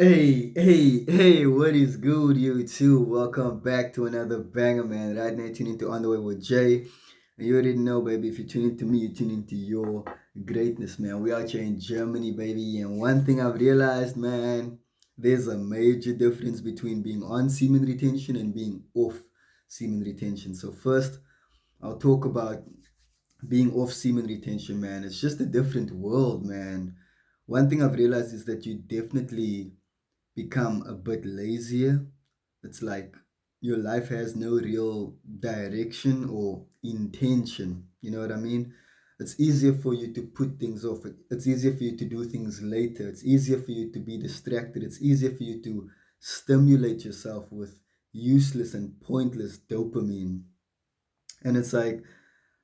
Hey, what is good, you two? Welcome back to another banger, man. Right now, tuning into On the Way with Jay. And you already know, baby, if you tune into me, you tune into your greatness, man. We out here in Germany, baby. And one thing I've realized, man, there's a major difference between being on semen retention and being off semen retention. So, first, I'll talk about being off semen retention, man. It's just a different world, man. One thing I've realized is that you definitely become a bit lazier. It's like your life has no real direction or intention. You know what I mean? It's easier for you to put things off. It's easier for you to do things later. It's easier for you to be distracted. It's easier for you to stimulate yourself with useless and pointless dopamine. And it's like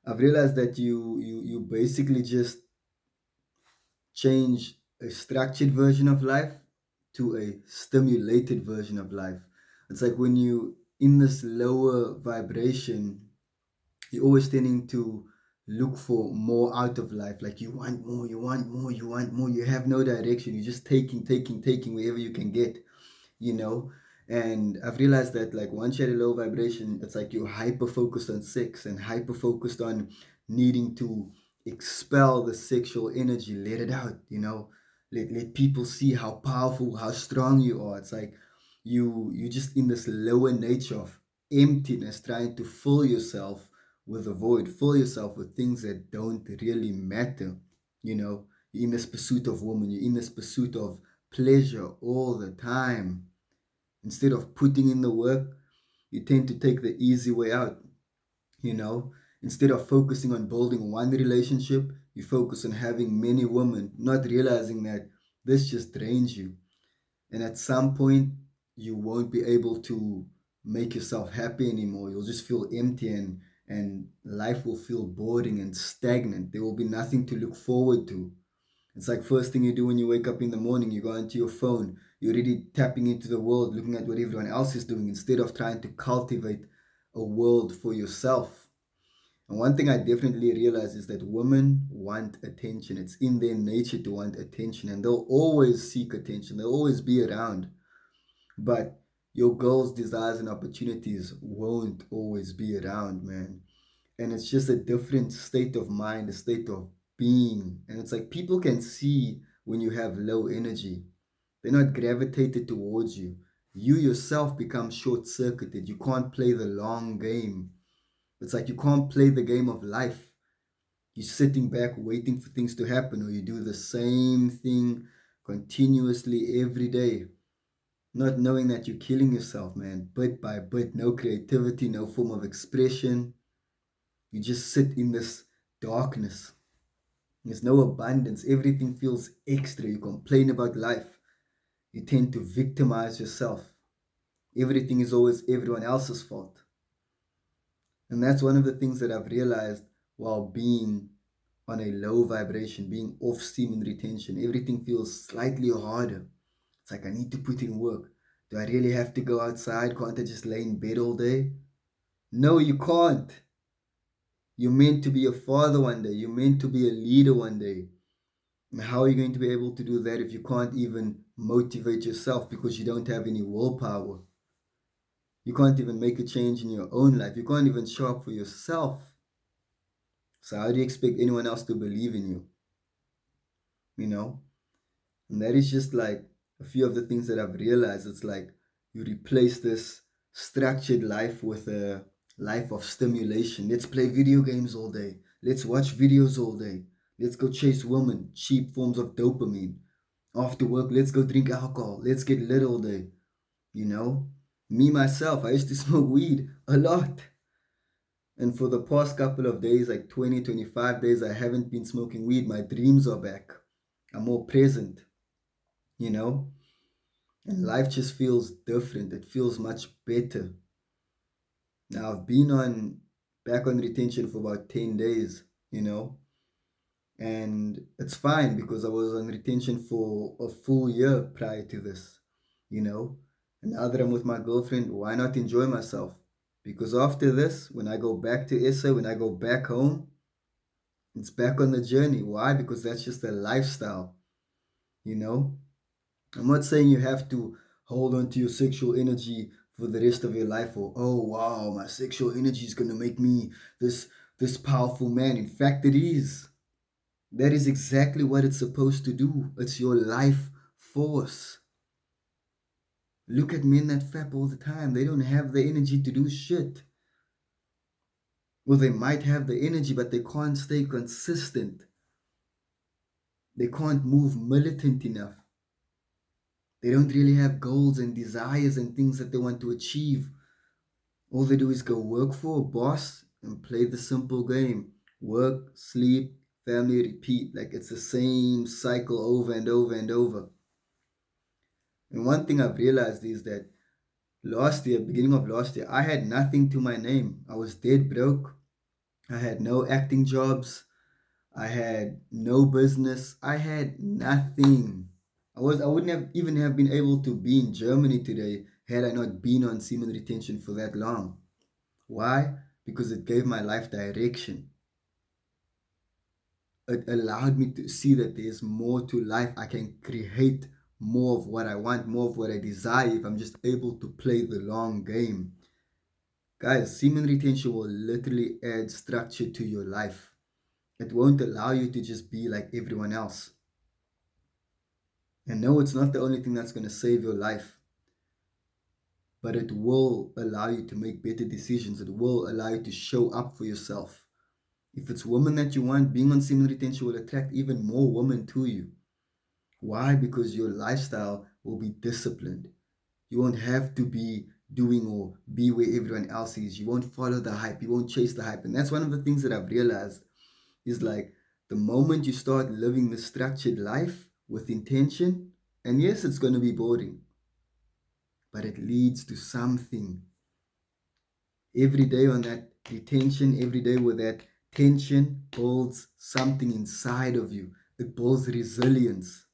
I've realized that you basically just change a structured version of life to a stimulated version of life. It's like when you in this lower vibration, you're always tending to look for more out of life. Like you want more, you want more, you want more. You have no direction. You're just taking wherever you can get, you know. And I've realized that like once you're at a low vibration, it's like you're hyper focused on sex and hyper focused on needing to expel the sexual energy, let it out, you know. Let people see how powerful, how strong you are. It's like you just in this lower nature of emptiness, trying to fill yourself with a void, fill yourself with things that don't really matter, you know. You're in this pursuit of woman, you're in this pursuit of pleasure all the time. Instead of putting in the work, you tend to take the easy way out, you know. Instead of focusing on building one relationship, you focus on having many women, not realizing that this just drains you. And at some point, you won't be able to make yourself happy anymore. You'll just feel empty and life will feel boring and stagnant. There will be nothing to look forward to. It's like first thing you do when you wake up in the morning, you go into your phone, you're already tapping into the world, looking at what everyone else is doing instead of trying to cultivate a world for yourself. And one thing I definitely realize is that women want attention. It's in their nature to want attention and they'll always seek attention. They'll always be around. But your goals, desires, and opportunities won't always be around, man. And it's just a different state of mind, a state of being. And it's like people can see when you have low energy. They're not gravitated towards you. You yourself become short circuited. You can't play the long game. It's like you can't play the game of life. You're sitting back waiting for things to happen, or you do the same thing continuously every day, not knowing that you're killing yourself, man, bit by bit. No creativity, no form of expression. You just sit in this darkness. There's no abundance. Everything feels extra. You complain about life. You tend to victimize yourself. Everything is always everyone else's fault. And that's one of the things that I've realized while being on a low vibration, being off steam and retention. Everything feels slightly harder. It's like I need to put in work. Do I really have to go outside? Can't I just lay in bed all day? No, you can't. You're meant to be a father one day. You're meant to be a leader one day. And how are you going to be able to do that if you can't even motivate yourself because you don't have any willpower? You can't even make a change in your own life. You can't even show up for yourself. So how do you expect anyone else to believe in you? You know? And that is just like a few of the things that I've realized. It's like you replace this structured life with a life of stimulation. Let's play video games all day. Let's watch videos all day. Let's go chase women, cheap forms of dopamine. After work, let's go drink alcohol. Let's get lit all day. You know? Me, myself, I used to smoke weed a lot. And for the past couple of days, like 20, 25 days, I haven't been smoking weed. My dreams are back. I'm more present, you know? And life just feels different. It feels much better. Now I've been on back on retention for about 10 days, you know, and it's fine because I was on retention for a full year prior to this, you know. And now that I'm with my girlfriend, why not enjoy myself? Because after this, when I go back to SA, when I go back home, it's back on the journey. Why? Because that's just a lifestyle, you know. I'm not saying you have to hold on to your sexual energy for the rest of your life, or oh wow, my sexual energy is gonna make me this powerful man. In fact, it is. That is exactly what it's supposed to do. It's your life force. Look at men that fap all the time. They don't have the energy to do shit. Well, they might have the energy, but they can't stay consistent. They can't move militant enough. They don't really have goals and desires and things that they want to achieve. All they do is go work for a boss and play the simple game. Work, sleep, family, repeat. Like it's the same cycle over and over and over. And one thing I've realized is that last year, beginning of last year, I had nothing to my name. I was dead broke. I had no acting jobs. I had no business. I had nothing. I wouldn't have even have been able to be in Germany today had I not been on semen retention for that long. Why? Because it gave my life direction. It allowed me to see that there's more to life. I can create more of what I want, more of what I desire if I'm just able to play the long game. Guys, semen retention will literally add structure to your life. It won't allow you to just be like everyone else. And no, it's not the only thing that's going to save your life, but it will allow you to make better decisions. It will allow you to show up for yourself. If it's women that you want, being on semen retention will attract even more women to you. Why? Because your lifestyle will be disciplined. You won't have to be doing or be where everyone else is. You won't follow the hype. You won't chase the hype. And that's one of the things that I've realized is like the moment you start living the structured life with intention, and yes, it's going to be boring, but it leads to something. Every day on that retention, every day with that tension builds something inside of you. It builds resilience.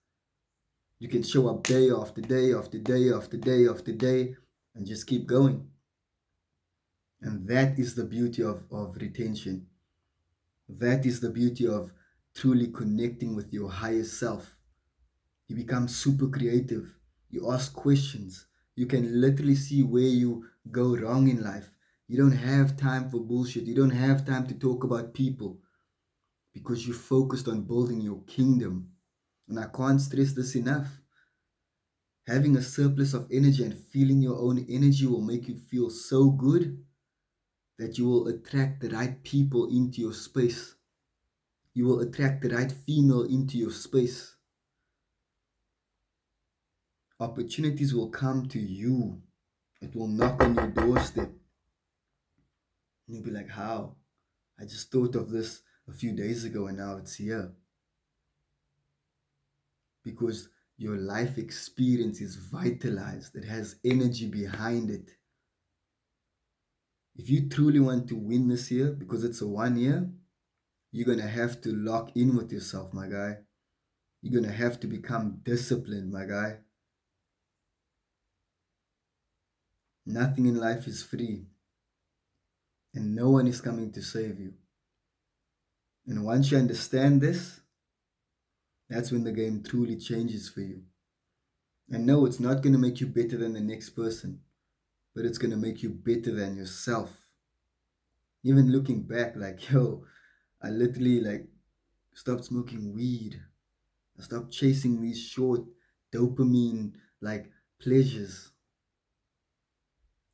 You can show up day after day after day after day after day and just keep going. And that is the beauty of retention. That is the beauty of truly connecting with your higher self. You become super creative. You ask questions. You can literally see where you go wrong in life. You don't have time for bullshit. You don't have time to talk about people because you're focused on building your kingdom. And I can't stress this enough. Having a surplus of energy and feeling your own energy will make you feel so good that you will attract the right people into your space. You will attract the right female into your space. Opportunities will come to you. It will knock on your doorstep. And you'll be like, how? I just thought of this a few days ago and now it's here. Because your life experience is vitalized, it has energy behind it. If you truly want to win this year, because it's a 1 year, you're going to have to lock in with yourself, my guy. You're going to have to become disciplined, my guy. Nothing in life is free. And no one is coming to save you. And once you understand this, that's when the game truly changes for you. And no, it's not going to make you better than the next person, but it's going to make you better than yourself. Even looking back, like, yo, I literally like stopped smoking weed. I stopped chasing these short dopamine like pleasures.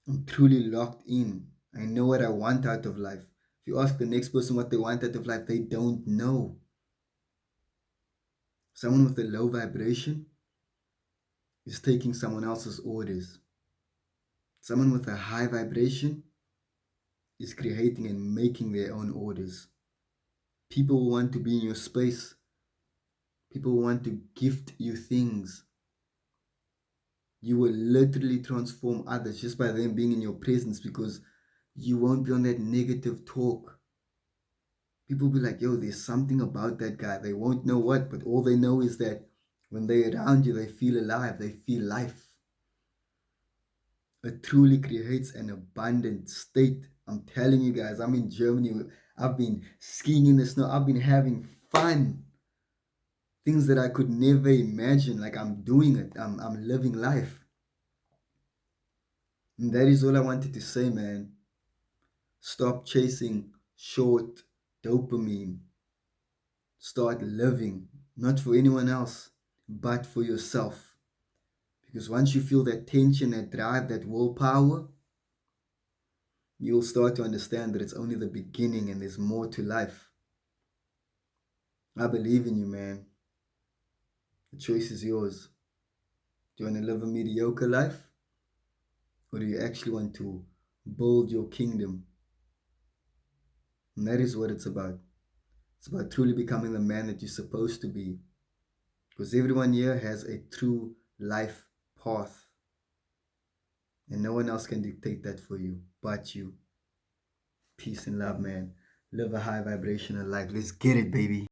I'm truly locked in. I know what I want out of life. If you ask the next person what they want out of life, they don't know. Someone with a low vibration is taking someone else's orders. Someone with a high vibration is creating and making their own orders. People want to be in your space. People want to gift you things. You will literally transform others just by them being in your presence because you won't be on that negative talk. People will be like, yo, there's something about that guy. They won't know what, but all they know is that when they're around you, they feel alive, they feel life. It truly creates an abundant state. I'm telling you guys, I'm in Germany. I've been skiing in the snow. I've been having fun. things that I could never imagine. Like I'm doing it. I'm living life. And that is all I wanted to say, man. Stop chasing short dopamine. Start living, not for anyone else, but for yourself. Because once you feel that tension, that drive, that willpower, you'll start to understand that it's only the beginning and there's more to life. I believe in you, man. The choice is yours. Do you want to live a mediocre life? Or do you actually want to build your kingdom? And that is what it's about. It's about truly becoming the man that you're supposed to be. Because everyone here has a true life path. And no one else can dictate that for you but you. Peace and love, man. Live a high vibrational life. Let's get it, baby.